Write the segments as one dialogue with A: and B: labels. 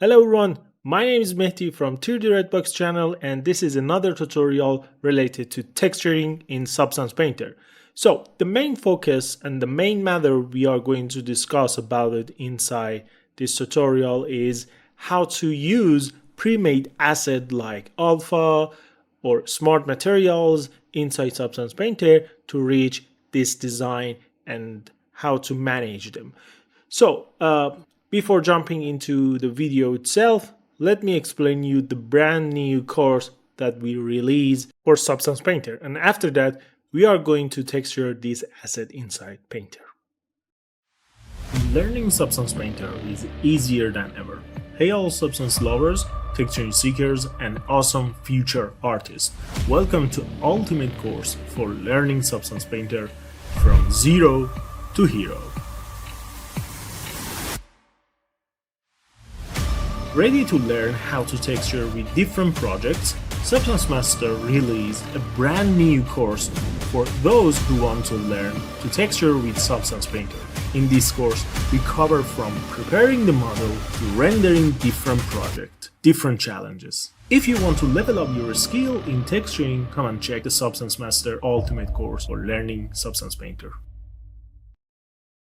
A: Hello everyone, my name is Mehdi from 2D Redbox channel and this is another tutorial related to texturing in Substance Painter. So the main focus and the main matter we are going to discuss about it inside this tutorial is how to use pre-made asset like alpha or smart materials inside Substance Painter to reach this design and how to manage them. So, before jumping into the video itself, let me explain you the brand new course that we release for Substance Painter. And after that, we are going to texture this asset inside Painter. Learning Substance Painter is easier than ever. Hey all Substance lovers, texture seekers, and awesome future artists. Welcome to Ultimate Course for learning Substance Painter from zero to hero. Ready to learn how to texture with different projects? Substance Master released a brand new course for those who want to learn to texture with Substance Painter. In this course, we cover from preparing the model to rendering different projects, different challenges. If you want to level up your skill in texturing, come and check the Substance Master Ultimate course for learning Substance Painter.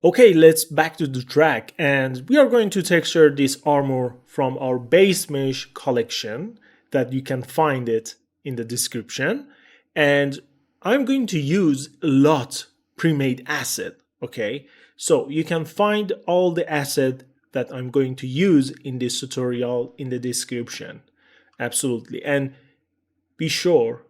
A: Okay, let's back to the track and we are going to texture this armor from our base mesh collection that you can find it in the description. And I'm going to use a lot pre-made asset, okay? So you can find all the asset that I'm going to use in this tutorial in the description. Absolutely. And be sure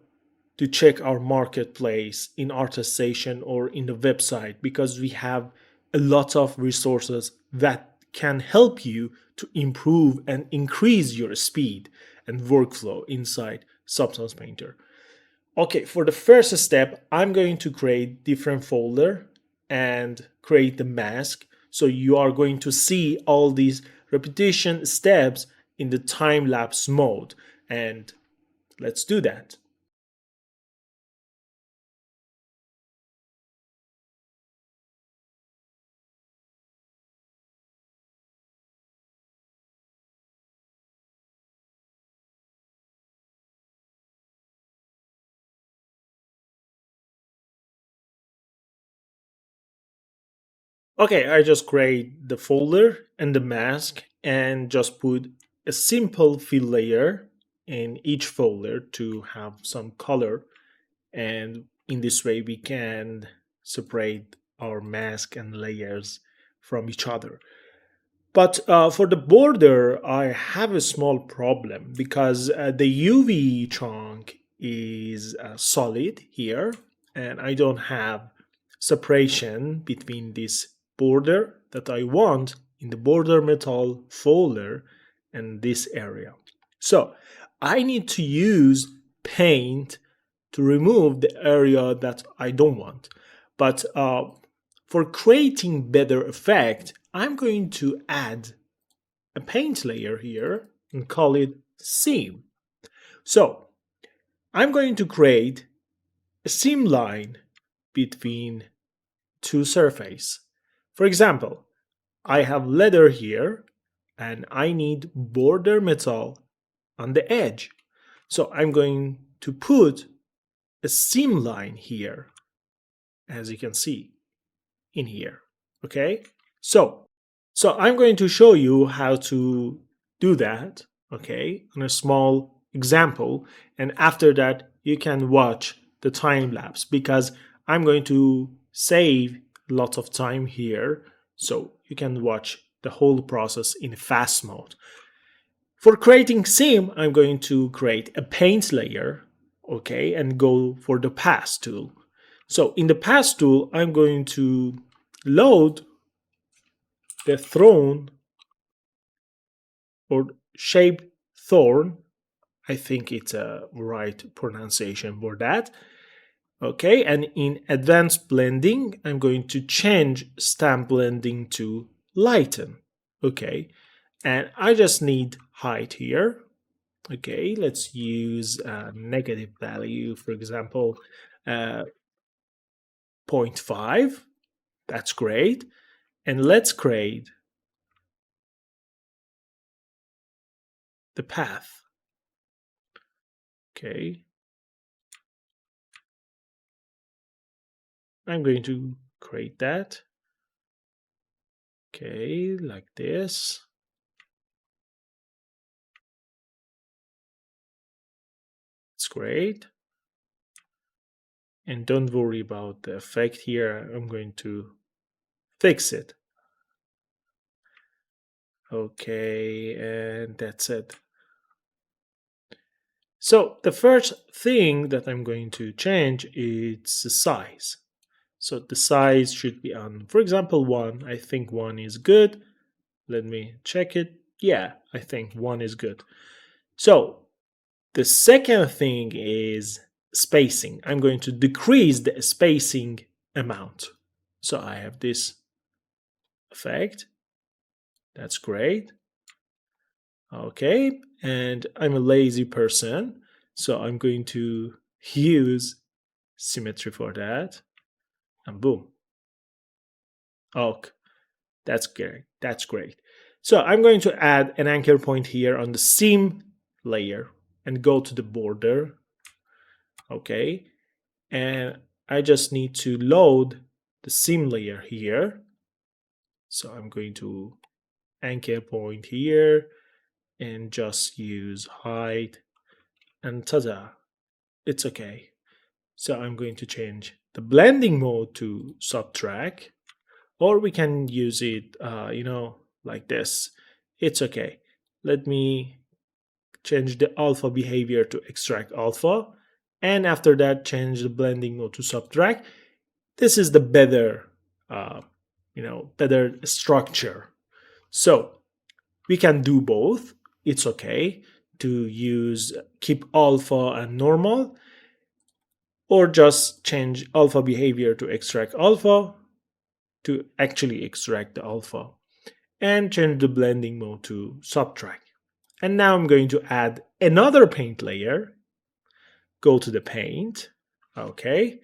A: to check our marketplace in ArtStation or in the website because we have a lot of resources that can help you to improve and increase your speed and workflow inside Substance Painter. Okay, for the first step, I'm going to create different folder and create the mask. So you are going to see all these repetition steps in the time-lapse mode. And let's do that. Okay, I just create the folder and the mask and just put a simple fill layer in each folder to have some color, and in this way we can separate our mask and layers from each other. But for the border, I have a small problem because the UV chunk is solid here, and I don't have separation between this border that I want in the border metal folder and this area. So I need to use paint to remove the area that I don't want. But for creating better effect, I'm going to add a paint layer here and call it seam. So I'm going to create a seam line between two surfaces. For example, I have leather here and I need border metal on the edge. So I'm going to put a seam line here, as you can see in here. Okay, so I'm going to show you how to do that, okay, on a small example, and after that you can watch the time lapse because I'm going to save lots of time here so you can watch the whole process in fast mode. For creating seam, I'm going to create a paint layer, okay, and go for the pass tool. So in the pass tool, I'm going to load the thorn or shaped thorn. I think it's a right pronunciation for that. Okay, and in advanced blending, I'm going to change stamp blending to lighten. Okay, and I just need height here. Okay, let's use a negative value, for example, 0.5. That's great. And let's create a path. Okay. I'm going to create that. Okay, like this. It's great. And don't worry about the effect here. I'm going to fix it. Okay, and that's it. So the first thing that I'm going to change is the size. So the size should be on, for example, 1. I think 1 is good. Let me check it. Yeah, I think 1 is good. So the second thing is spacing. I'm going to decrease the spacing amount. So I have this effect. That's great. Okay, and I'm a lazy person, so I'm going to use symmetry for that. And boom. Okay, that's great. That's great. So I'm going to add an anchor point here on the seam layer and go to the border. Okay, and I just need to load the seam layer here. So I'm going to anchor point here and just use height, and ta-da, it's okay. So I'm going to change the blending mode to subtract, or we can use it, like this. It's okay. Let me change the alpha behavior to extract alpha, and after that, change the blending mode to subtract. This is the better, better structure. So we can do both. It's okay to use keep alpha and normal, or just change alpha behavior to extract alpha to actually extract the alpha, and change the blending mode to subtract. And now I'm going to add another paint layer. Go to the paint. Okay.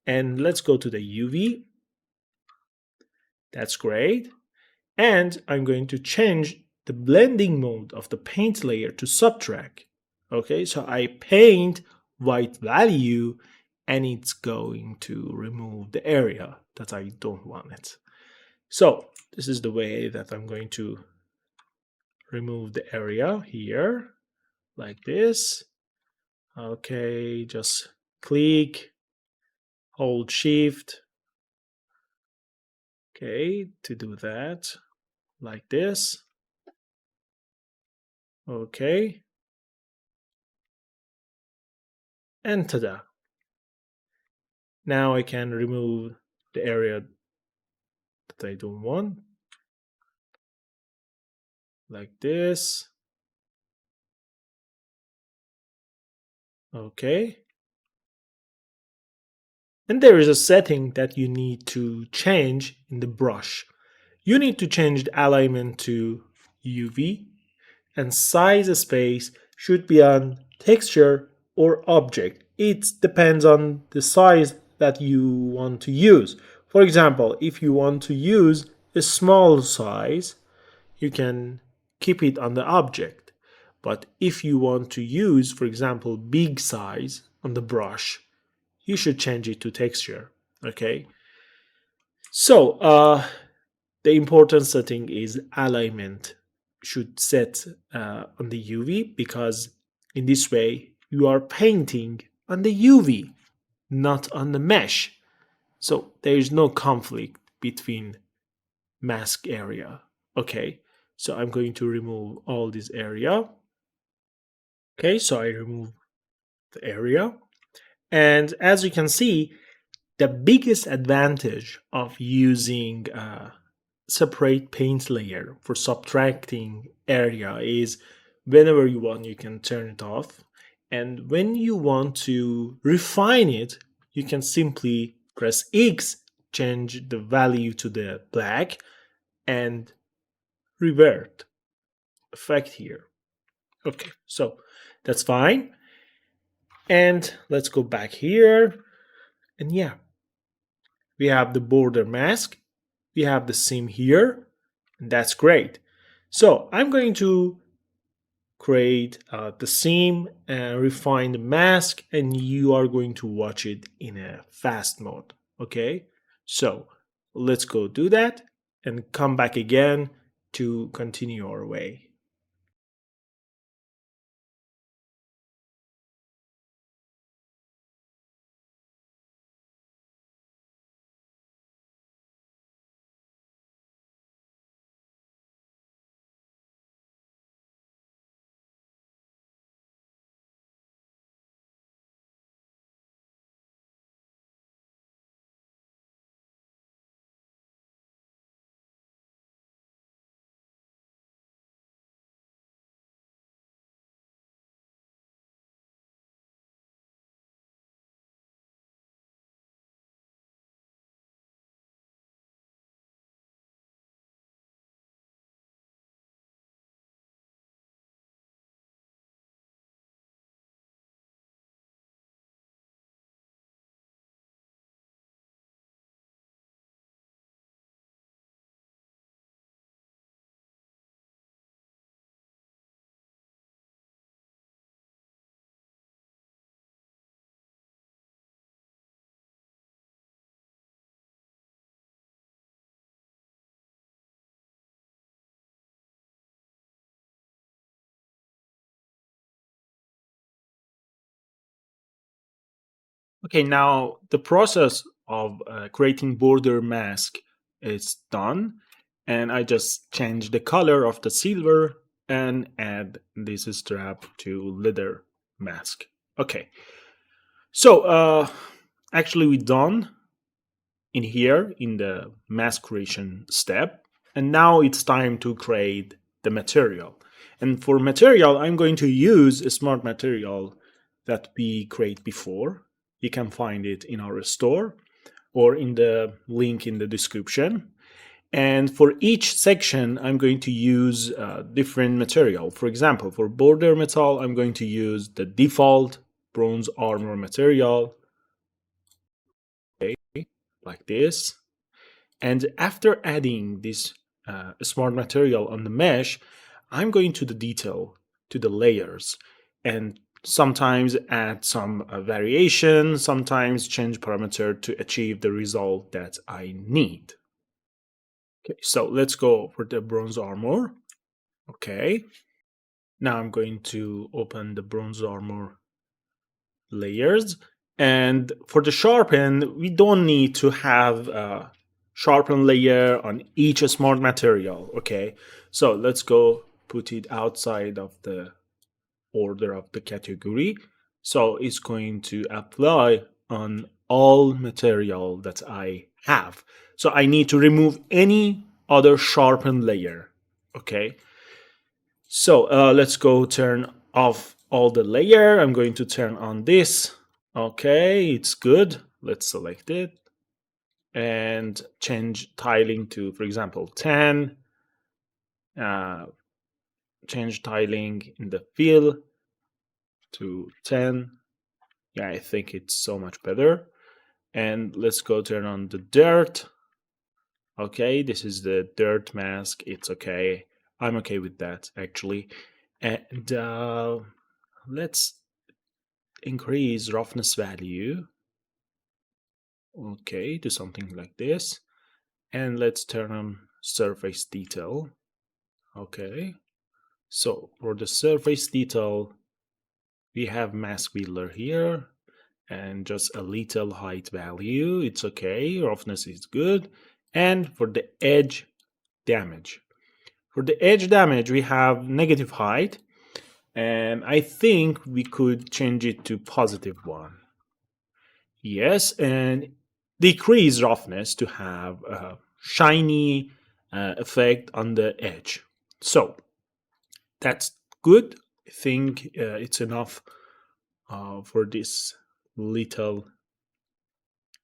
A: And let's go to the UV. That's great. And I'm going to change the blending mode of the paint layer to subtract. Okay, so I paint white value and it's going to remove the area that I don't want it. So this is the way that I'm going to remove the area here, like this. Okay, just click, hold shift, okay, to do that, like this. Okay, and ta-da. Now I can remove the area that I don't want, like this. Okay. And there is a setting that you need to change in the brush. You need to change the alignment to UV, and size space should be on texture or object. It depends on the size that you want to use. For example, if you want to use a small size, you can keep it on the object. But if you want to use, for example, big size on the brush, you should change it to texture. Okay. So the important setting is alignment should set on the UV, because in this way you are painting on the UV, not on the mesh. So there is no conflict between mask area. Okay, so I'm going to remove all this area. Okay, so I remove the area. And as you can see, the biggest advantage of using separate paint layer for subtracting area is whenever you want, you can turn it off. And when you want to refine it, you can simply press X, change the value to the black, and revert effect here. Okay, so that's fine. And let's go back here. And yeah, we have the border mask. We have the seam here. And that's great. So I'm going to create the seam and refine the mask, and you are going to watch it in a fast mode. Okay, so let's go do that and come back again to continue our way. Okay, now the process of creating border mask is done, and I just change the color of the silver and add this strap to leather mask. Okay, so actually we done in here in the mask creation step, and now it's time to create the material. And for material, I'm going to use a smart material that we create before. You can find it in our store or in the link in the description. And for each section, I'm going to use different material. For example, for border metal, I'm going to use the default bronze armor material, okay, like this. And after adding this smart material on the mesh, I'm going to the detail, to the layers, and sometimes add some variation, sometimes change parameter to achieve the result that I need. Okay, so let's go for the bronze armor. Okay, now I'm going to open the bronze armor layers. And for the sharpen, we don't need to have a sharpen layer on each smart material. Okay, so let's go put it outside of the order of the category. So it's going to apply on all material that I have. So I need to remove any other sharpen layer. Okay, so let's go turn off all the layer. I'm going to turn on this. Okay, it's good. Let's select it and change tiling to, for example, 10. Uh, change tiling in the fill to 10. Yeah, I think it's so much better. And let's go turn on the dirt. Okay, this is the dirt mask. It's okay. I'm okay with that, actually. And let's increase roughness value. Okay, to something like this. And let's turn on surface detail. Okay, so for the surface detail, we have mask builder here and just a little height value. It's okay, roughness is good. And for the edge damage, we have negative height, and I think we could change it to positive one. Yes, and decrease roughness to have a shiny effect on the edge. So that's good. I think it's enough for this little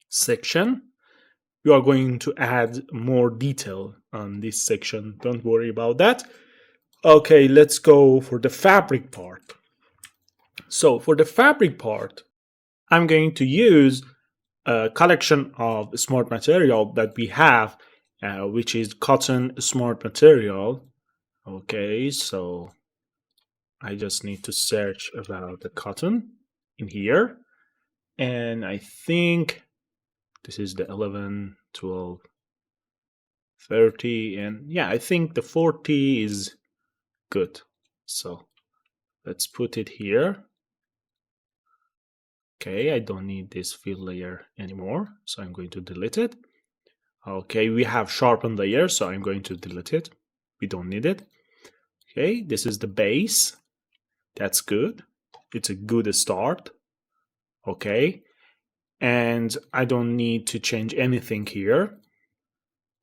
A: section. We are going to add more detail on this section. Don't worry about that. Okay, let's go for the fabric part. So for the fabric part, I'm going to use a collection of smart material that we have, which is cotton smart material. Okay, so I just need to search about the cotton in here. And I think this is the 11, 12, 30. And yeah, I think the 40 is good. So let's put it here. Okay, I don't need this fill layer anymore. So I'm going to delete it. Okay, we have sharpened layer, so I'm going to delete it. We don't need it. Okay, this is the base. That's good. It's a good start. Okay, and I don't need to change anything here.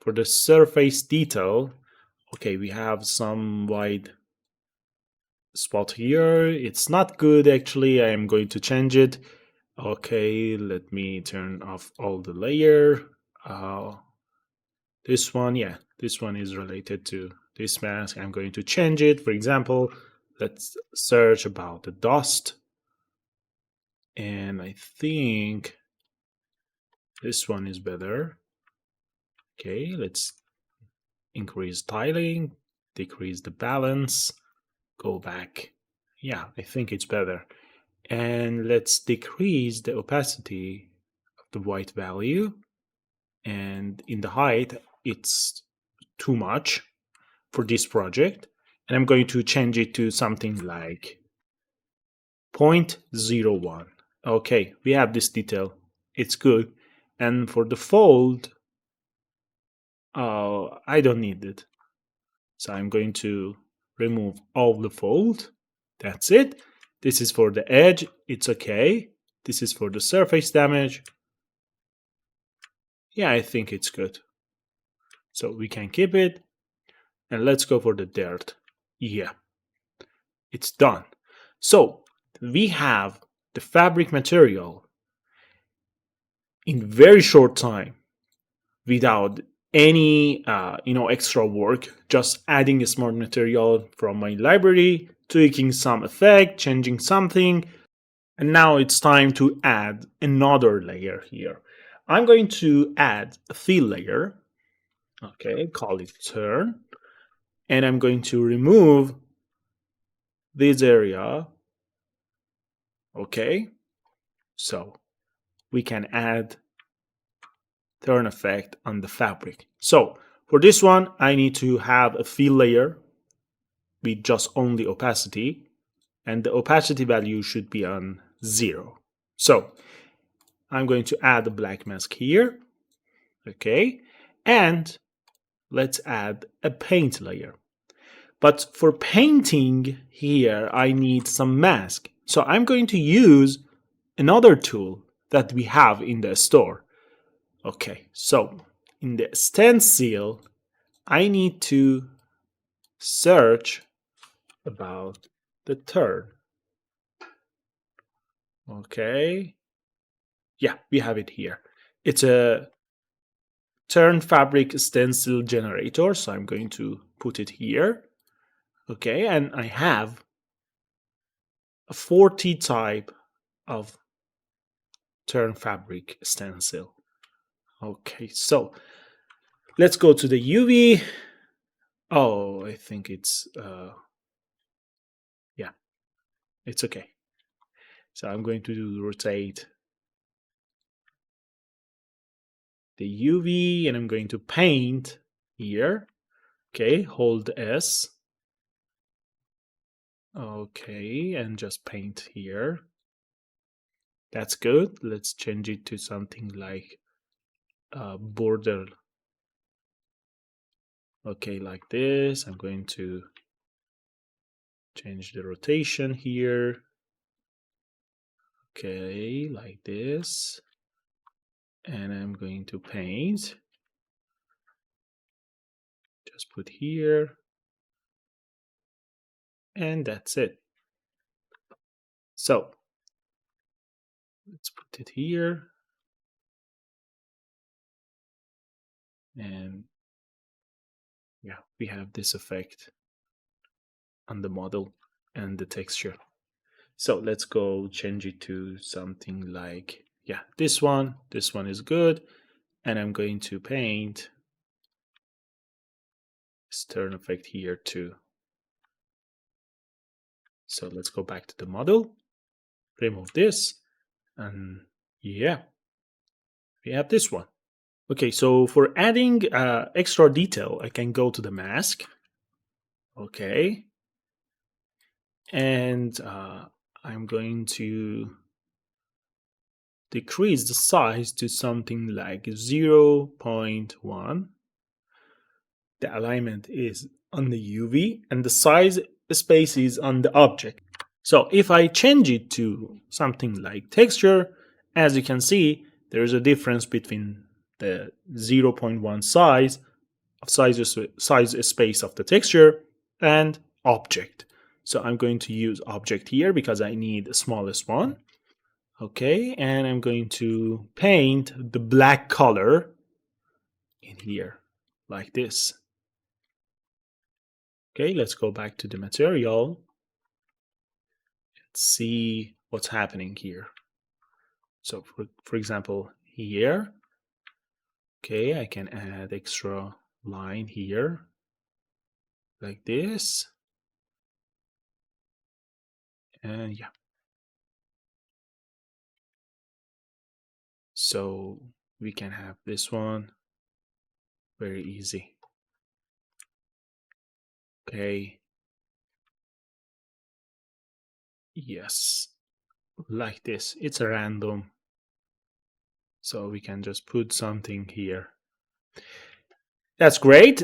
A: For the surface detail, okay, we have some white spot here. It's not good actually. I am going to change it. Okay, let me turn off all the layer. This one, yeah, this one is related to this mask. I'm going to change it. For example, let's search about the dust. And I think this one is better. Okay, let's increase tiling, decrease the balance, go back. Yeah, I think it's better. And let's decrease the opacity of the white value. And in the height, it's too much for this project. And I'm going to change it to something like 0.01. Okay, we have this detail. It's good. And for the fold, I don't need it. So I'm going to remove all the fold. That's it. This is for the edge. It's okay. This is for the surface damage. Yeah, I think it's good. So we can keep it. And let's go for the dirt. Yeah, it's done. So we have the fabric material in very short time without any extra work, just adding a smart material from my library, tweaking some effect, changing something, and now it's time to add another layer here. I'm going to add a fill layer. Okay, call it turn, and I'm going to remove this area. Okay, so we can add turn effect on the fabric. So for this one, I need to have a fill layer with just only opacity, and the opacity value should be on 0. So I'm going to add a black mask here. Okay, and let's add a paint layer. But for painting here, I need some mask. So I'm going to use another tool that we have in the store. Okay, so in the stencil, I need to search about the turn. Okay, yeah, we have it here. It's a turn fabric stencil generator, so I'm going to put it here. Okay, and I have a 40 type of turn fabric stencil. Okay, so let's go to the UV. Oh, I think it's yeah, it's okay. So I'm going to rotate the UV and I'm going to paint here. Okay, hold S. Okay, and just paint here. That's good. Let's change it to something like border. Okay, like this. I'm going to change the rotation here. Okay, like this. And I'm going to paint. Just put here. And that's it. So let's put it here. And yeah, we have this effect on the model and the texture. So let's go change it to something like, yeah, this one. This one is good. And I'm going to paint this turn effect here too. So let's go back to the model, remove this, and yeah, we have this one. Okay, so for adding extra detail, I can go to the mask. Okay. And I'm going to decrease the size to something like 0.1. The alignment is on the UV and the size space is on the object. So if I change it to something like texture, as you can see, there is a difference between the 0.1 size space of the texture and object. So I'm going to use object here because I need the smallest one. Okay, and I'm going to paint the black color in here like this. Okay, let's go back to the material. Let's see what's happening here. So for example, here, okay, I can add extra line here like this. And yeah. So we can have this one very easy. Okay. Yes. Like this. It's a random. So we can just put something here. That's great.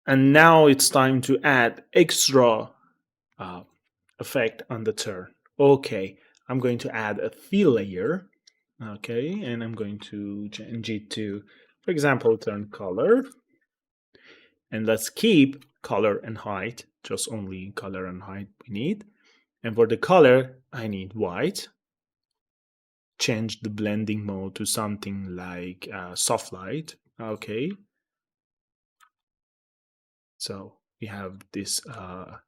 A: And now it's time to add extra effect on the turn. Okay, I'm going to add a fill layer. Okay, and I'm going to change it to, for example, turn color. And let's keep color and height, just only color and height we need. And for the color, I need white. Change the blending mode to something like soft light. Okay. So we have this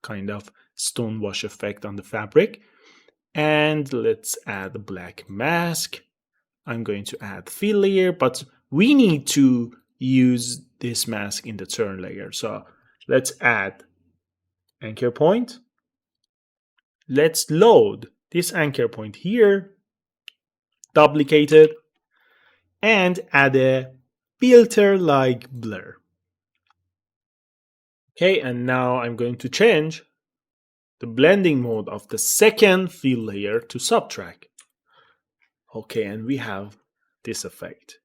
A: kind of stone wash effect on the fabric. And let's add a black mask. I'm going to add fill layer, but we need to use this mask in the turn layer. So let's add anchor point. Let's load this anchor point here, duplicate it, and add a filter like blur. Okay, and now I'm going to change the blending mode of the second fill layer to subtract. Okay, and we have this effect.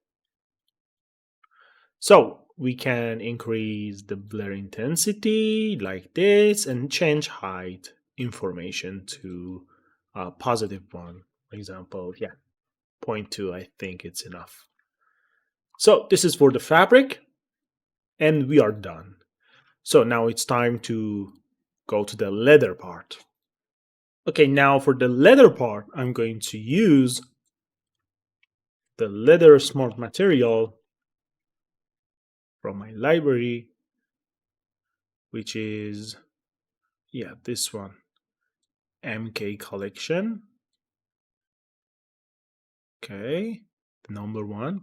A: So we can increase the blur intensity like this and change height information to a positive one. For example, yeah, 0.2, I think it's enough. So this is for the fabric, and we are done. So now it's time to go to the leather part. Okay, now for the leather part, I'm going to use the leather smart material from my library, which is, yeah, this one, MK collection. Okay, the number one.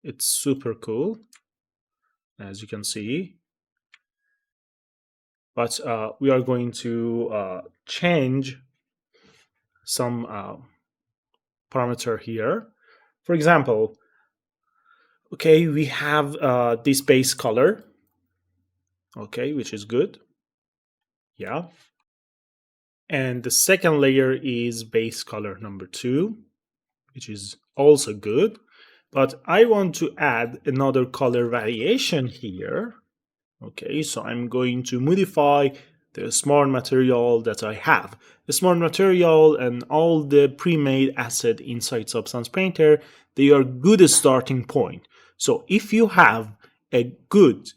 A: It's super cool, as you can see. But we are going to change some parameter here. For example, okay, we have this base color, okay, which is good. Yeah. And the second layer is base color number 2, which is also good. But I want to add another color variation here. Okay, so I'm going to modify the smart material that I have. The smart material and all the pre-made asset inside Substance Painter, they are good starting point. So if you have a good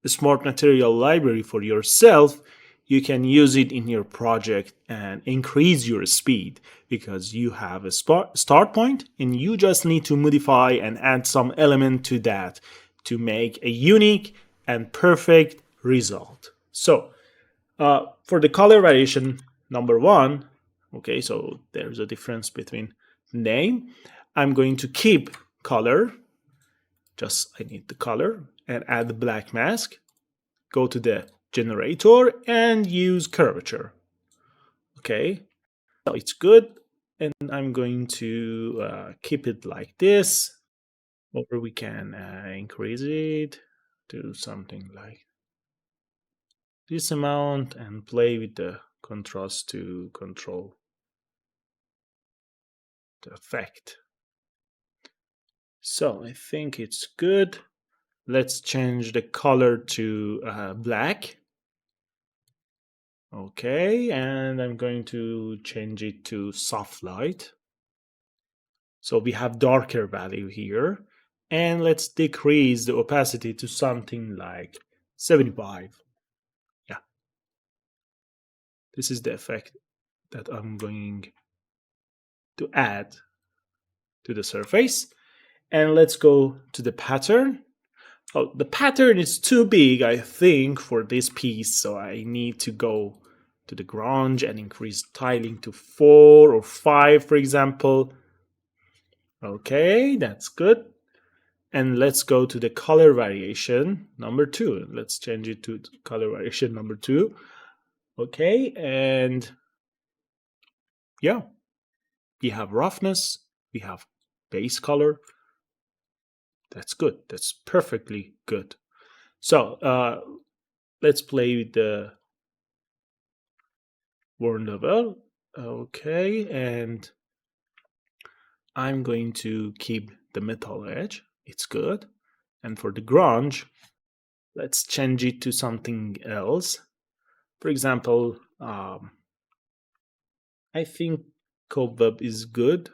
A: smart material library for yourself, you can use it in your project and increase your speed because you have a start point and you just need to modify and add some element to that to make a unique and perfect result. So for the color variation number 1, okay, so there's a difference between name. I'm going to keep color, just I need the color, and add the black mask. go to the generator and use curvature. Okay, so it's good. And I'm going to keep it like this, or we can increase it to something like this amount and play with the contrast to control the effect. So I think it's good. Let's change the color to black. Okay, and I'm going to change it to soft light. So we have darker value here. And let's decrease the opacity to something like 75. Yeah, this is the effect that I'm going to add to the surface. And let's go to the pattern. Oh, the pattern is too big, I think, for this piece. So I need to go to the grunge and increase tiling to 4 or 5, for example. Okay, that's good. And let's go to the color variation number 2. Let's change it to color variation number 2. Okay, and yeah, we have roughness, we have base color. That's good. That's perfectly good. So let's play with the worn level. Okay, and I'm going to keep the metal edge. It's good. And for the grunge, let's change it to something else. For example, I think cobweb is good.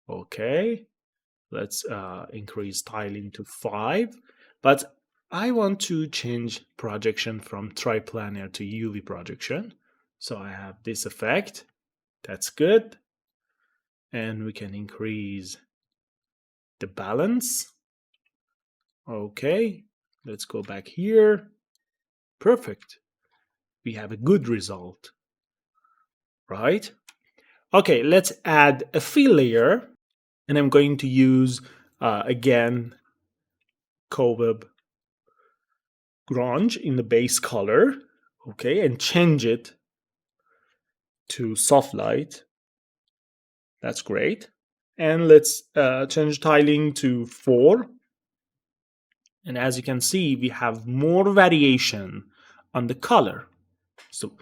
A: Okay, let's increase tiling to 5. But I want to change projection from triplanar to UV projection. So I have this effect. That's good. And we can increase the balance. Okay, let's go back here. Perfect. We have a good result, right? Okay, let's add a fill layer. And I'm going to use, again, cobweb grunge in the base color. Okay, and change it to soft light. That's great. And let's change tiling to 4. And as you can see, we have more variation on the color. So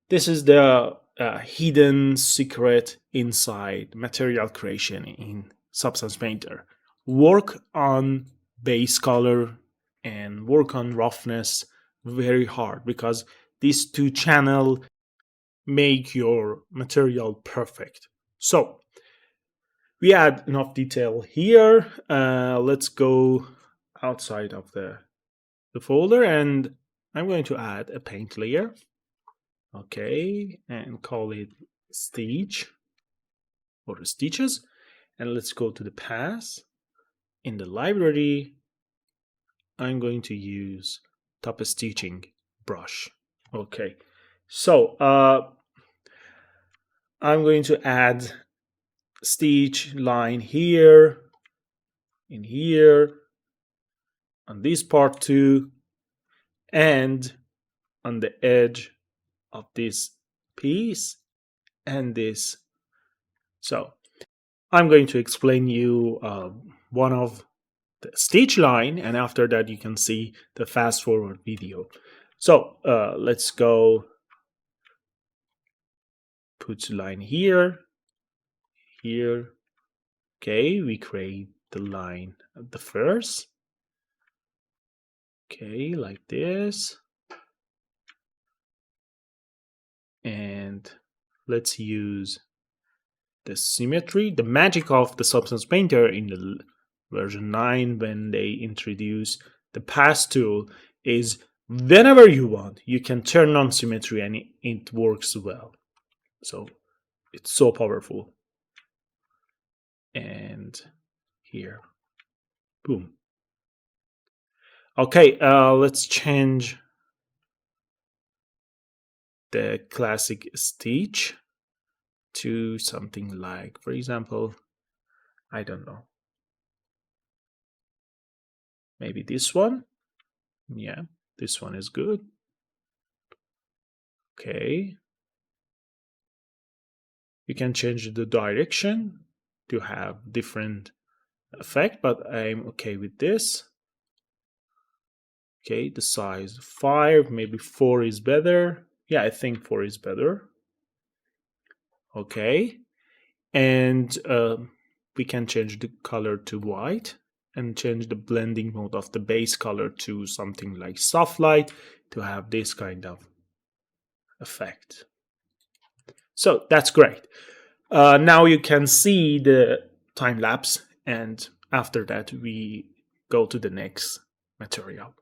A: this is the hidden secret inside material creation in Substance Painter. Work on base color and work on roughness very hard, because these two channels make your material perfect. So we add enough detail here. Let's go outside of the folder, and I'm going to add a paint layer. Okay, and call it stitch or stitches. And let's go to the path. In the library, I'm going to use top stitching brush. Okay, so I'm going to add stitch line here, in here, on this part too, and on the edge of this piece and this. So I'm going to explain you one of the stitch line, and after that you can see the fast forward video. So let's go put line here, here. Okay, we create the line at the first. Okay, like this. And let's use the symmetry, the magic of the Substance Painter in the version 9 when they introduce the pass tool is whenever you want, you can turn on symmetry and it works well. So it's so powerful. And here, boom. Okay, let's change the classic stitch to something like, for example, I don't know, maybe this one. Yeah, this one is good. Okay. You can change the direction to have different effect, but I'm okay with this. Okay, the size 5, maybe 4 is better. Yeah, I think 4 is better. Okay, and we can change the color to white and change the blending mode of the base color to something like soft light to have this kind of effect. So that's great. Now you can see the time lapse, and after that we go to the next material.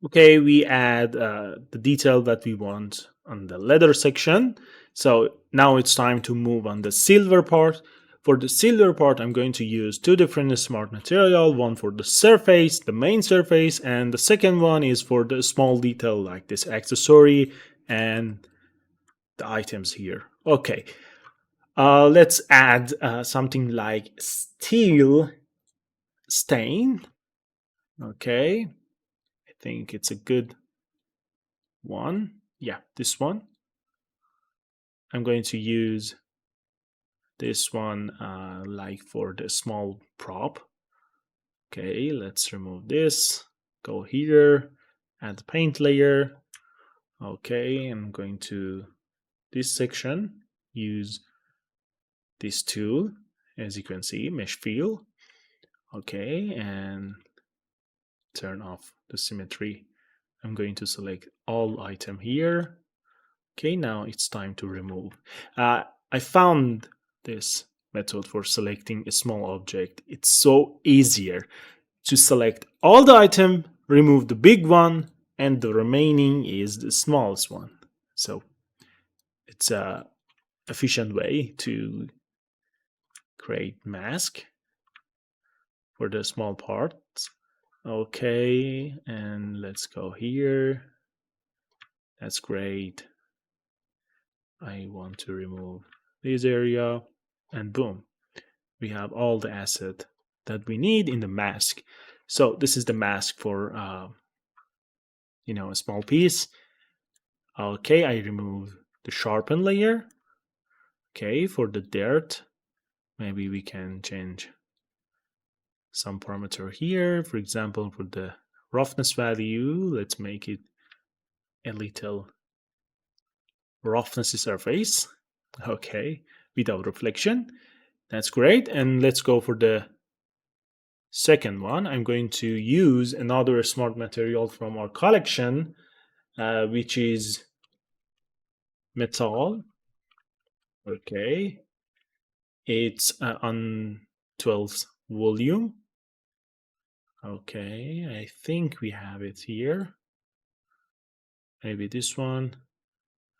A: Okay, we add the detail that we want on the leather section. So now it's time to move on the silver part. For the silver part, I'm going to use two different smart material, one for the surface, the main surface, and the second one is for the small detail like this accessory and the items here. Okay, let's add something like steel stain. Okay, I think it's a good one. Yeah, this one. I'm going to use this one like for the small prop. Okay, let's remove this. Go here, add the paint layer. Okay, I'm going to this section, use this tool, as you can see, mesh fill. Okay, and turn off the symmetry. I'm going to select all item here. Okay, now it's time to remove. I found this method for selecting a small object. It's so easier to select all the item, remove the big one, and the remaining is the smallest one. So it's a efficient way to create mask for the small parts. Okay, and let's go here. That's great. I want to remove this area, and boom, we have all the asset that we need in the mask. So this is the mask for a small piece. Okay, I remove the sharpen layer. Okay, for the dirt, maybe we can change some parameter here. For example, for the roughness value, let's make it a little roughness surface. Okay, without reflection. That's great. And let's go for the second one. I'm going to use another smart material from our collection, which is metal. Okay, it's on 12th volume. Okay, I think we have it here. Maybe this one.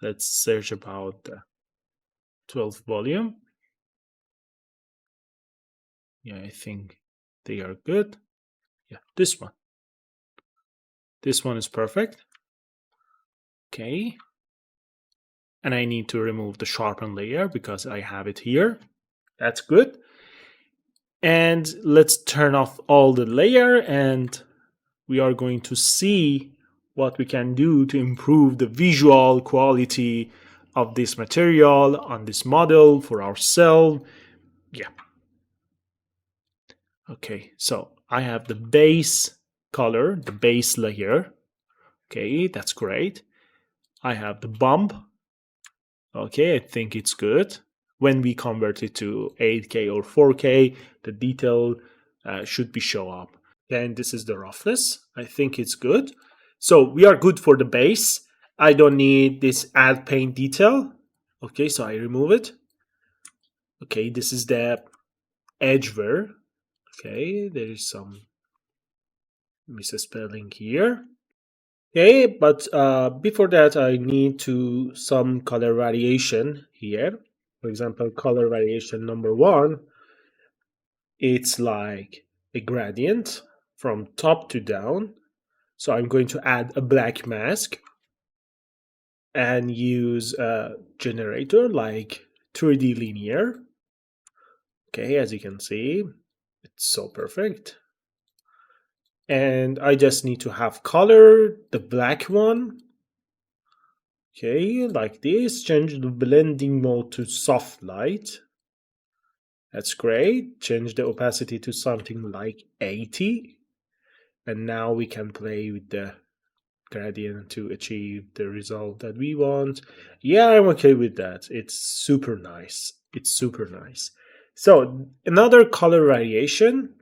A: Let's search about the 12th volume. Yeah, I think they are good. Yeah, this one. This one is perfect. Okay. And I need to remove the sharpen layer because I have it here. That's good. And let's turn off all the layer, and we are going to see what we can do to improve the visual quality of this material on this model for ourselves. Yeah. Okay, so I have the base color, the base layer. Okay, that's great. I have the bump. Okay, I think it's good. When we convert it to 8K or 4K, the detail should be show up. And this is the roughness. I think it's good. So we are good for the base. I don't need this add paint detail. Okay, so I remove it. Okay, this is the edgeware. Okay, there is some misspelling here. Okay, but before that, I need to some color variation here. For example, color variation number 1, it's like a gradient from top to down. So I'm going to add a black mask and use a generator like 3D linear. Okay, as you can see, it's so perfect. And I just need to have color, the black one. Okay, like this. Change the blending mode to soft light. That's great. Change the opacity to something like 80. And now we can play with the gradient to achieve the result that we want. Yeah, I'm okay with that. It's super nice. It's super nice. So another color variation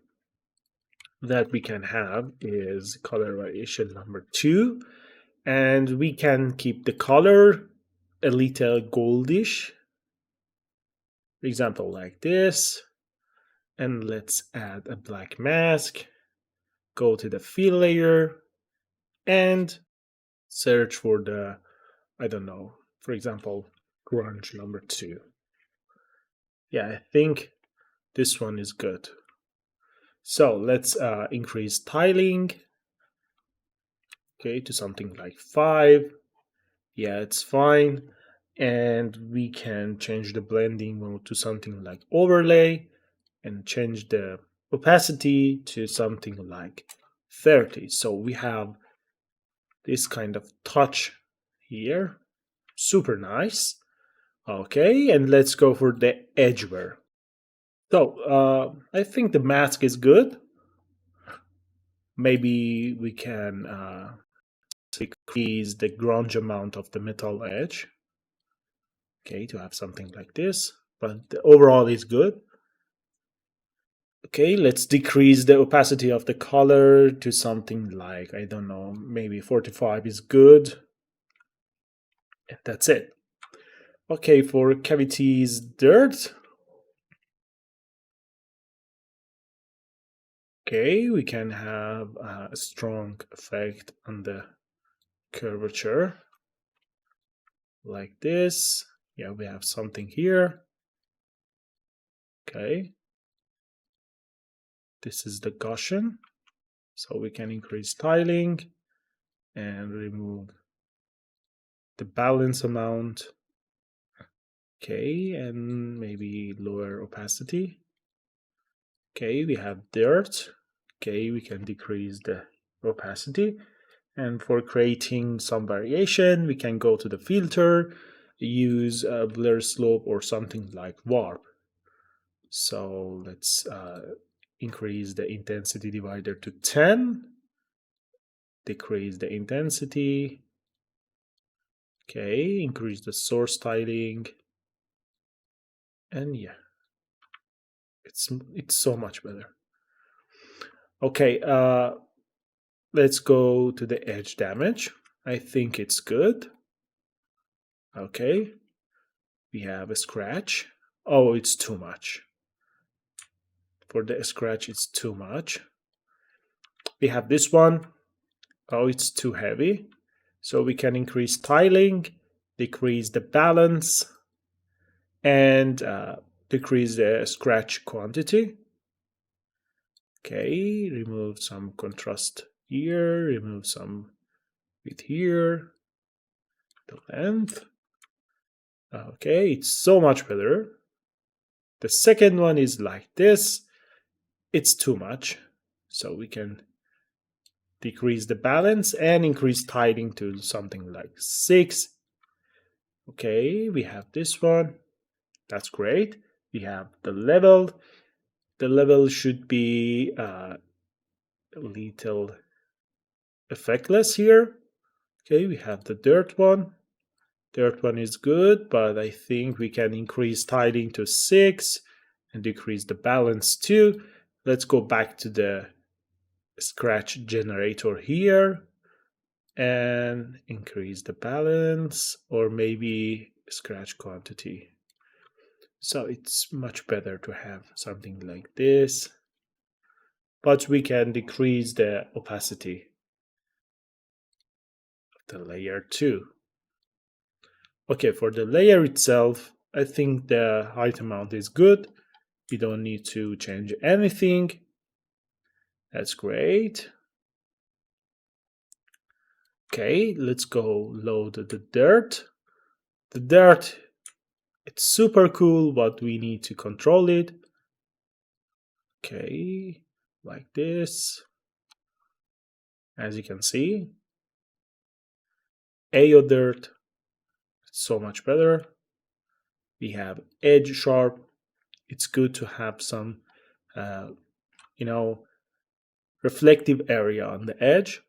A: that we can have is color variation number 2. And we can keep the color a little goldish. For example, like this. And let's add a black mask. Go to the fill layer and search for the, I don't know, for example, grunge number 2. Yeah, I think this one is good. So let's increase tiling. Okay, to something like 5. Yeah, it's fine. And we can change the blending mode to something like overlay and change the opacity to something like 30. So we have this kind of touch here. Super nice. Okay, and let's go for the edgeware. So I think the mask is good. Maybe we can decrease the grunge amount of the metal edge. Okay, to have something like this, but the overall is good. Okay, let's decrease the opacity of the color to something like, I don't know, maybe 45 is good. And that's it. Okay, for cavities dirt. Okay, we can have a strong effect on the curvature. Like this. Yeah, we have something here. Okay. This is the Gaussian. So we can increase tiling and remove the balance amount. Okay, and maybe lower opacity. Okay, we have dirt. Okay, we can decrease the opacity. And for creating some variation, we can go to the filter, use a blur slope or something like warp. So let's increase the intensity divider to 10, decrease the intensity. Okay, increase the source tiling. And yeah, it's so much better. Okay, let's go to the edge damage. I think it's good. Okay, we have a scratch. Oh, it's too much. For the scratch, it's too much. We have this one. Oh, it's too heavy. So we can increase tiling, decrease the balance, and decrease the scratch quantity. Okay, remove some contrast here, remove some with here, the length. Okay, it's so much better. The second one is like this. It's too much. So we can decrease the balance and increase tiling to something like 6. Okay, we have this one. That's great. We have the level. The level should be a little effectless here. Okay, we have the dirt one. Dirt one is good, but I think we can increase tiling to 6 and decrease the balance too. Let's go back to the scratch generator here and increase the balance, or maybe scratch quantity. So it's much better to have something like this, but we can decrease the opacity of the layer too. Okay, for the layer itself, I think the height amount is good. We don't need to change anything. That's great. Okay, let's go load the dirt. The dirt, it's super cool, but we need to control it. Okay, like this. As you can see, AO dirt, so much better. We have edge sharp. It's good to have some, uh, you know, reflective area on the edge,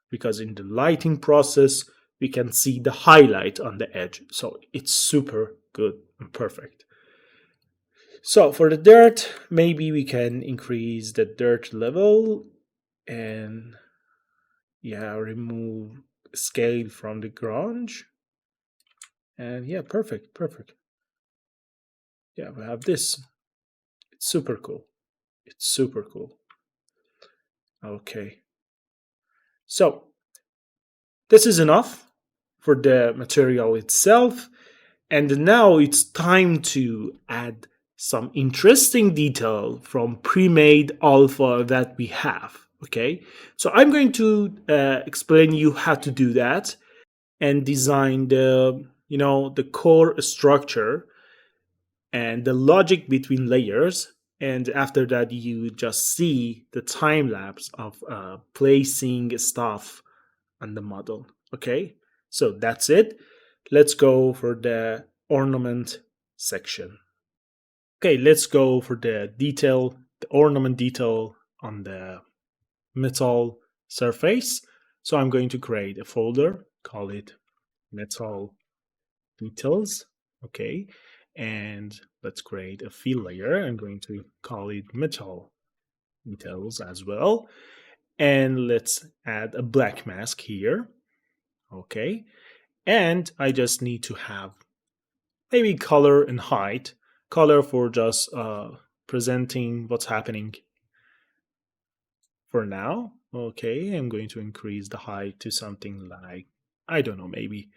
A: because in the lighting process, we can see the highlight on the edge. So it's super good and perfect. So for the dirt, maybe we can increase the dirt level and yeah, remove scale from the grunge. And yeah, perfect, perfect. Yeah, we have this. It's super cool. It's super cool. Okay. So this is enough for the material itself. And now it's time to add some interesting detail from pre-made alpha that we have. Okay, so I'm going to explain you how to do that and design the core structure and the logic between layers. And after that, you just see the time lapse of placing stuff on the model. Okay, so that's it. Let's go for the ornament section. Okay, let's go for the ornament detail on the metal surface. So I'm going to create a folder, call it metal details. Okay, and let's create a fill layer. I'm going to call it metal details as well. And let's add a black mask here. Okay, and I just need to have maybe color and height. Color for just presenting what's happening for now. Okay, I'm going to increase the height to something like, I don't know, maybe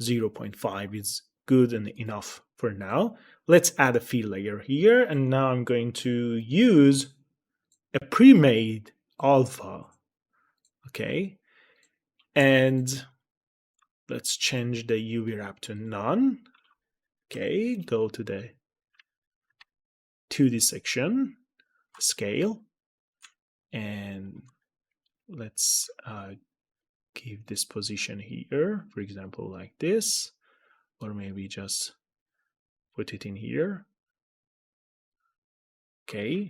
A: zero 0.5 is good and enough for now. Let's add a fill layer here, and now I'm going to use a pre-made alpha. Okay, and let's change the UV wrap to none. Okay, go to the 2D section, scale, and let's give this position here, for example, like this, or maybe just put it in here. Okay.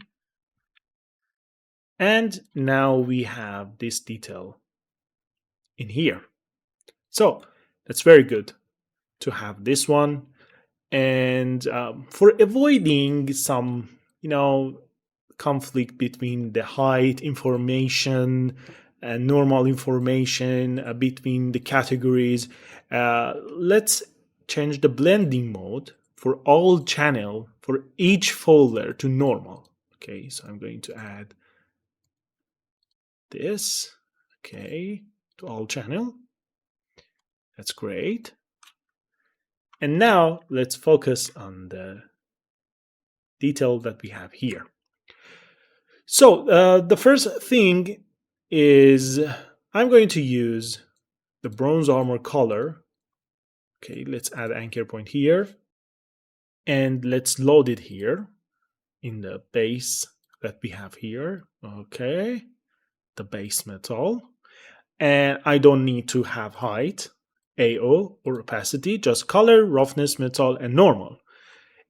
A: And now we have this detail in here. So that's very good to have this one. And for avoiding some, conflict between the height information and normal information between the categories, let's change the blending mode for all channel for each folder to normal. Okay, so I'm going to add this, okay, to all channel. That's great. And now let's focus on the detail that we have here. So the first thing is I'm going to use the bronze armor color. Okay, let's add anchor point here. And let's load it here in the base that we have here. Okay, the base metal. And I don't need to have height AO or opacity, just color, roughness, metal, and normal.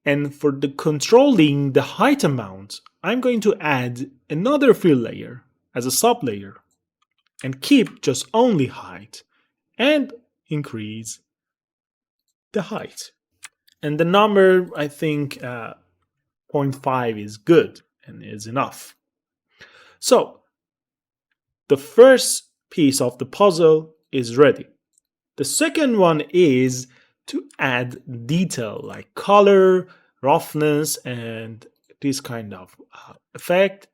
A: And for the controlling the height amount, I'm going to add another fill layer as a sub layer and keep just only height and increase the height. And the number, I think, 0.5 is good and is enough. So the first piece of the puzzle is ready. The second one is to add detail like color, roughness, and this kind of effect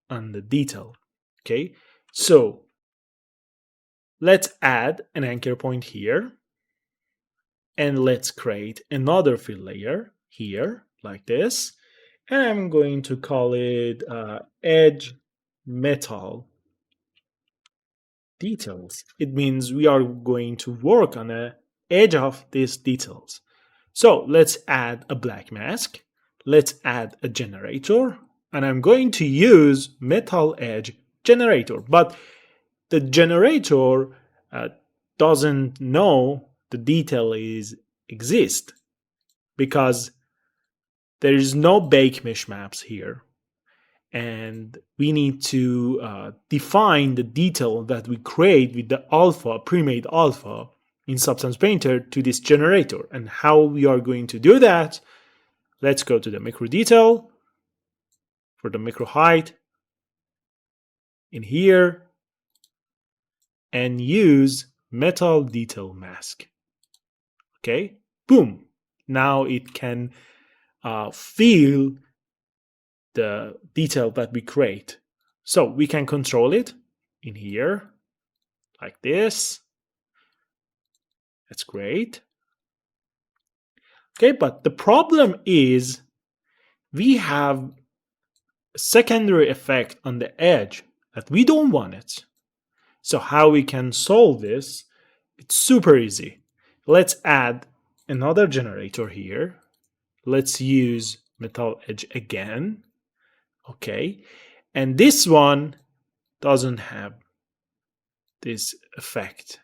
A: on the detail. Okay, so let's add an anchor point here, and let's create another fill layer here like this, and I'm going to call it edge metal details. It means we are going to work on the edge of these details. So let's add a black mask. Let's add a generator. And I'm going to use metal edge generator. But the generator doesn't know the detail exists because there is no bake mesh maps here. And we need to define the detail that we create with the alpha, pre-made alpha in Substance Painter to this generator. And how we are going to do that, let's go to the micro detail for the micro height in here and use metal detail mask. Okay, boom. Now it can feel the detail that we create. So we can control it in here like this. That's great. Okay, but the problem is we have a secondary effect on the edge that we don't want it. So how we can solve this? It's super easy. Let's add another generator here. Let's use metal edge again. Okay, and this one doesn't have this effect,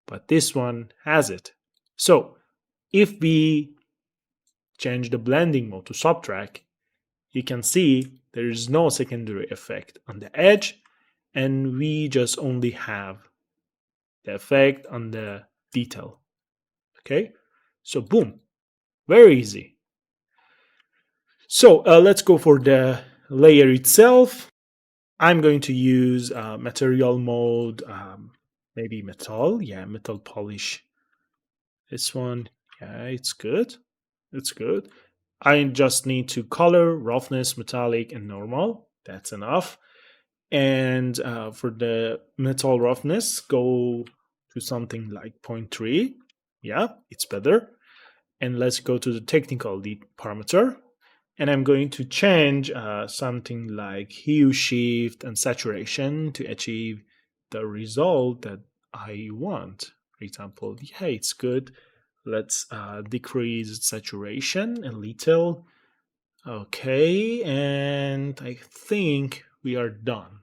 A: but this one has it. So if we change the blending mode to subtract, you can see there is no secondary effect on the edge, and we just only have the effect on the detail. Okay, so boom, very easy. So let's go for the layer itself. I'm going to use material mode, maybe metal. Yeah, metal polish. This one, yeah, it's good. It's good. I just need to color, roughness, metallic, and normal. That's enough. And for the metal roughness, go to something like 0.3. Yeah, it's better. And let's go to the technical parameter. And I'm going to change something like hue shift and saturation to achieve the result that I want. For example, yeah, it's good. Let's decrease saturation a little. Okay, and I think we are done.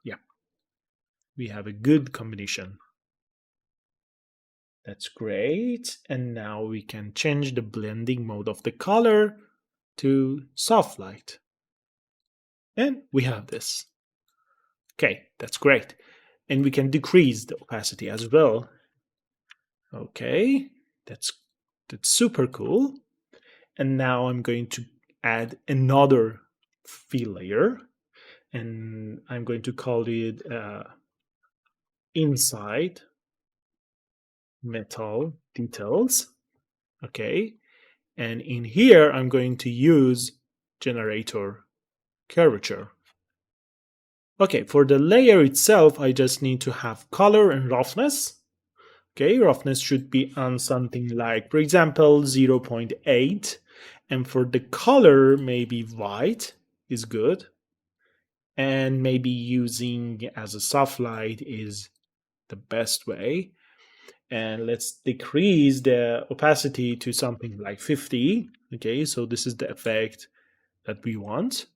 A: Yeah, we have a good combination. That's great. And now we can change the blending mode of the color to soft light. And we have this. Okay, that's great. And we can decrease the opacity as well. Okay, that's super cool. And now I'm going to add another fill layer, and I'm going to call it inside metal details. Okay, and in here I'm going to use generator curvature. Okay, for the layer itself, I just need to have color and roughness. Okay, roughness should be on something like, for example, 0.8. And for the color, maybe white is good. And maybe using as a soft light is the best way. And let's decrease the opacity to something like 50. Okay, so this is the effect that we want.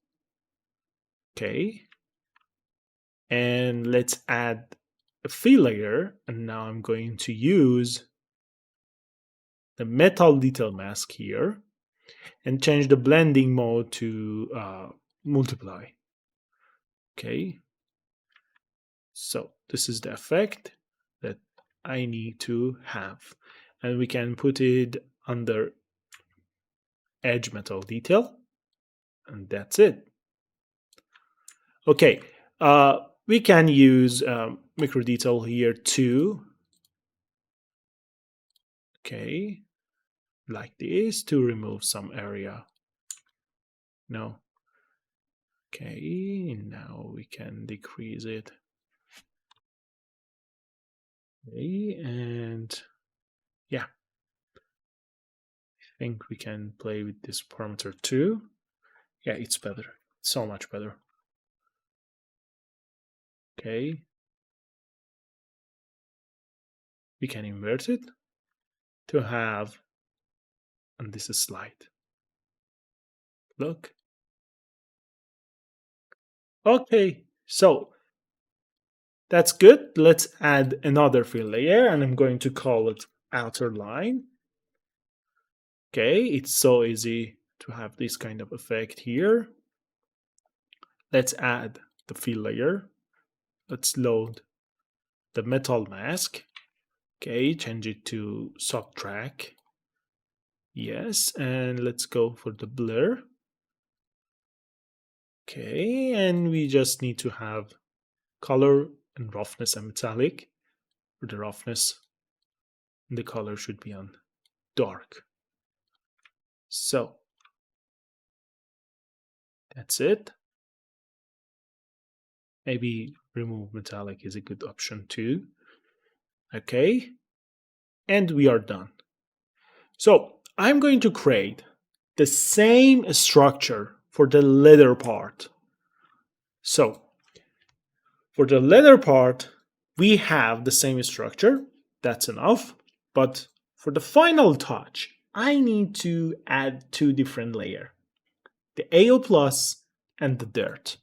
A: Okay. And let's add a fill layer, and now I'm going to use the metal detail mask here and change the blending mode to multiply. Okay, so this is the effect that I need to have, and we can put it under edge metal detail, and that's it. Okay, we can use micro detail here too. Okay, like this to remove some area. No. Okay, now we can decrease it. Okay, and yeah, I think we can play with this parameter too. Yeah, it's better, so much better. Okay, we can invert it to have, and this is slide. Look. Okay, so that's good. Let's add another fill layer, and I'm going to call it outer line. Okay, it's so easy to have this kind of effect here. Let's add the fill layer. Let's load the metal mask. Okay, change it to subtract. Yes, and let's go for the blur. Okay, and we just need to have color and roughness and metallic. For the roughness, the color should be on dark. So that's it. Maybe remove metallic is a good option too. Okay, and we are done. So I'm going to create the same structure for the leather part. So for the leather part, we have the same structure. That's enough. But for the final touch, I need to add two different layers, the AO plus and the dirt.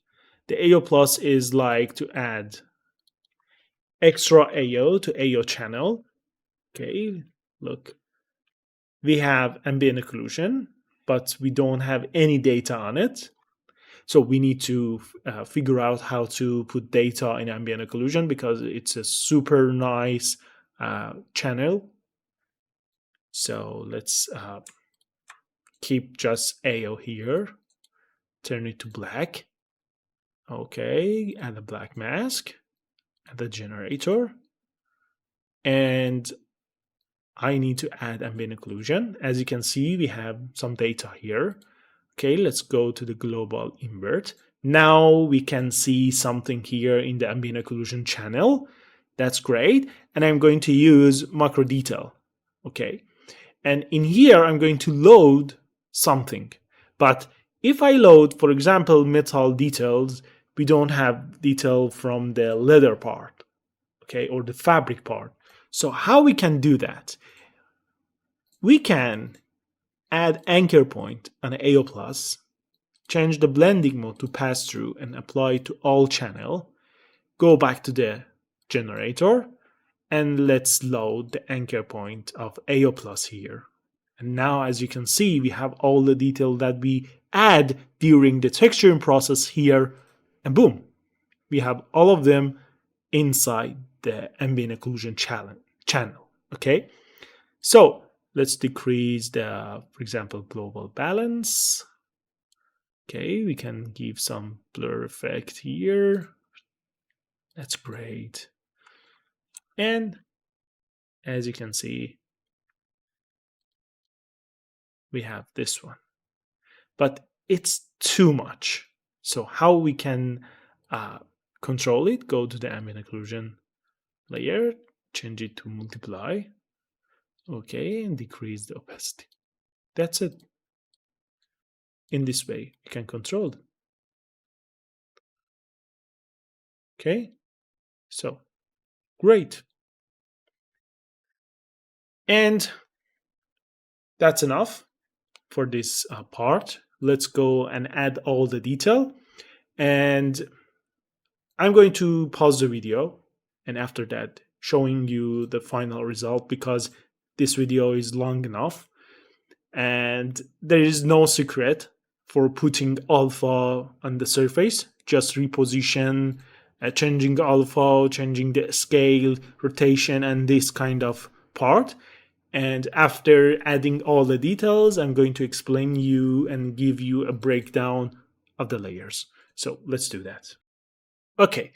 A: The AO plus is like to add extra AO to AO channel. Okay, look. We have ambient occlusion, but we don't have any data on it. So we need to figure out how to put data in ambient occlusion because it's a super nice channel. So let's keep just AO here, turn it to black. Okay, add a black mask, add a generator, and I need to add ambient occlusion. As you can see, we have some data here. Okay, let's go to the global invert. Now we can see something here in the ambient occlusion channel. That's great. And I'm going to use macro detail. Okay. And in here, I'm going to load something. But if I load, for example, metal details, we don't have detail from the leather part, okay, or the fabric part. So how we can do that? We can add anchor point on AO+, change the blending mode to pass through and apply to all channel, go back to the generator, and let's load the anchor point of AO+ here. And now, as you can see, we have all the detail that we add during the texturing process here, and boom, we have all of them inside the ambient occlusion channel, okay? So let's decrease the, for example, global balance. Okay, we can give some blur effect here. That's great. And as you can see, we have this one. But it's too much. So how we can control it? Go to the ambient occlusion layer, change it to multiply. Okay, and decrease the opacity. That's it. In this way, you can control it. Okay, so great. And that's enough for this part. Let's go and add all the detail. And I'm going to pause the video and after that showing you the final result, because this video is long enough and there is no secret for putting alpha on the surface. Just reposition, changing alpha, changing the scale, rotation, and this kind of part. And after adding all the details, I'm going to explain you and give you a breakdown of the layers. So let's do that. Okay,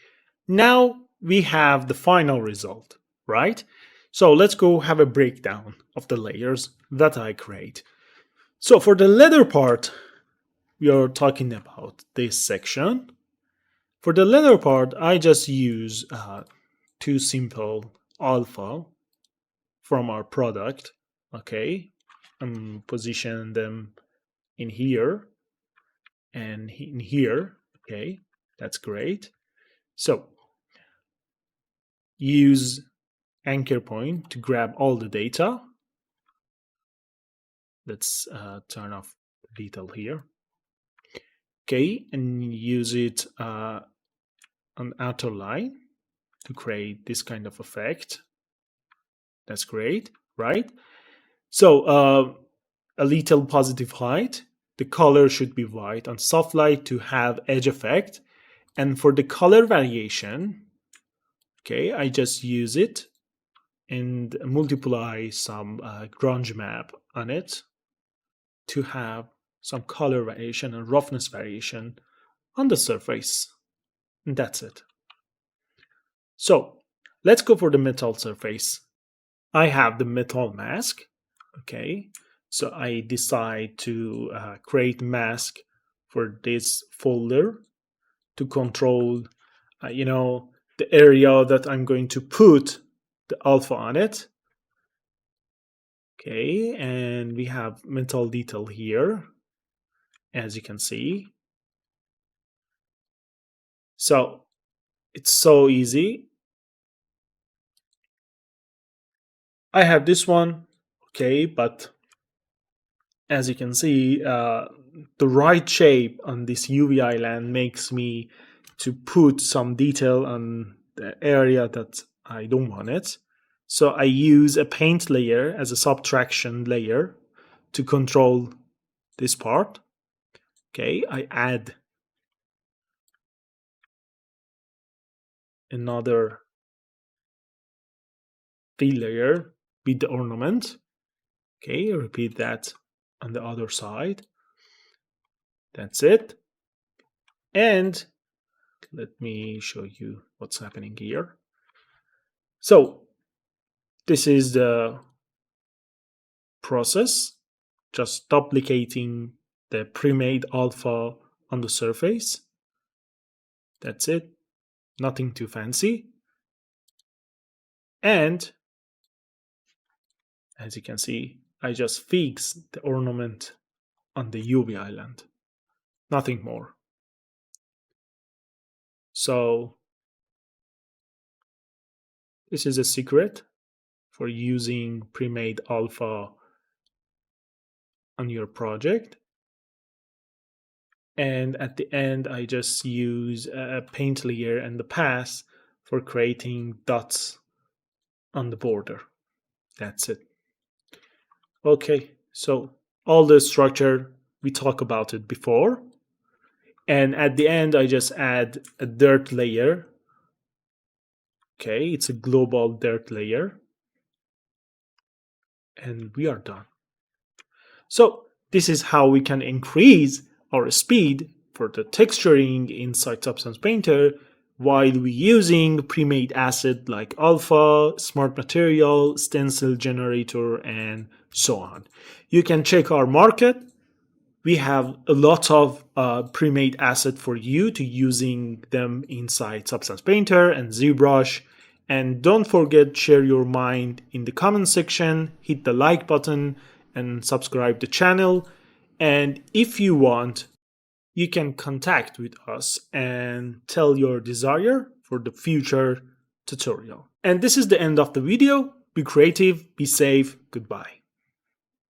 A: now we have the final result, right? So let's go have a breakdown of the layers that I create. So for the leather part, we are talking about this section. For the leather part, I just use two simple alpha from our product. Okay, I'm positioning them in here and in here. Okay, that's great. So use anchor point to grab all the data. Let's turn off the detail here. Okay, and use it on outer line to create this kind of effect. That's great, right? So a little positive height. The color should be white on soft light to have edge effect. And for the color variation, okay, I just use it and multiply some grunge map on it to have some color variation and roughness variation on the surface. And that's it. So let's go for the metal surface. I have the metal mask. Okay, so I decide to create mask for this folder to control, the area that I'm going to put the alpha on it. Okay, and we have metal detail here, as you can see. So it's so easy. I have this one, okay, but as you can see, the right shape on this UV island makes me to put some detail on the area that I don't want it. So I use a paint layer as a subtraction layer to control this part. Okay, I add another fill layer with the ornament. Okay, repeat that on the other side. That's it. And let me show you what's happening here. So this is the process, just duplicating the pre-made alpha on the surface. That's it, nothing too fancy. And as you can see, I just fix the ornament on the UV island, nothing more. So this is a secret for using pre-made alpha on your project. And at the end, I just use a paint layer and the path for creating dots on the border. That's it. Okay, so all the structure, we talked about it before. And at the end, I just add a dirt layer. Okay, it's a global dirt layer. And we are done. So this is how we can increase our speed for the texturing inside Substance Painter while we using pre-made asset like alpha, smart material, stencil generator, and so on. You can check our market. We have a lot of pre-made asset for you to using them inside Substance Painter and ZBrush. And don't forget, share your mind in the comment section, hit the like button, and subscribe the channel. And if you want, you can contact with us and tell your desire for the future tutorial. And this is the end of the video. Be creative, be safe, goodbye.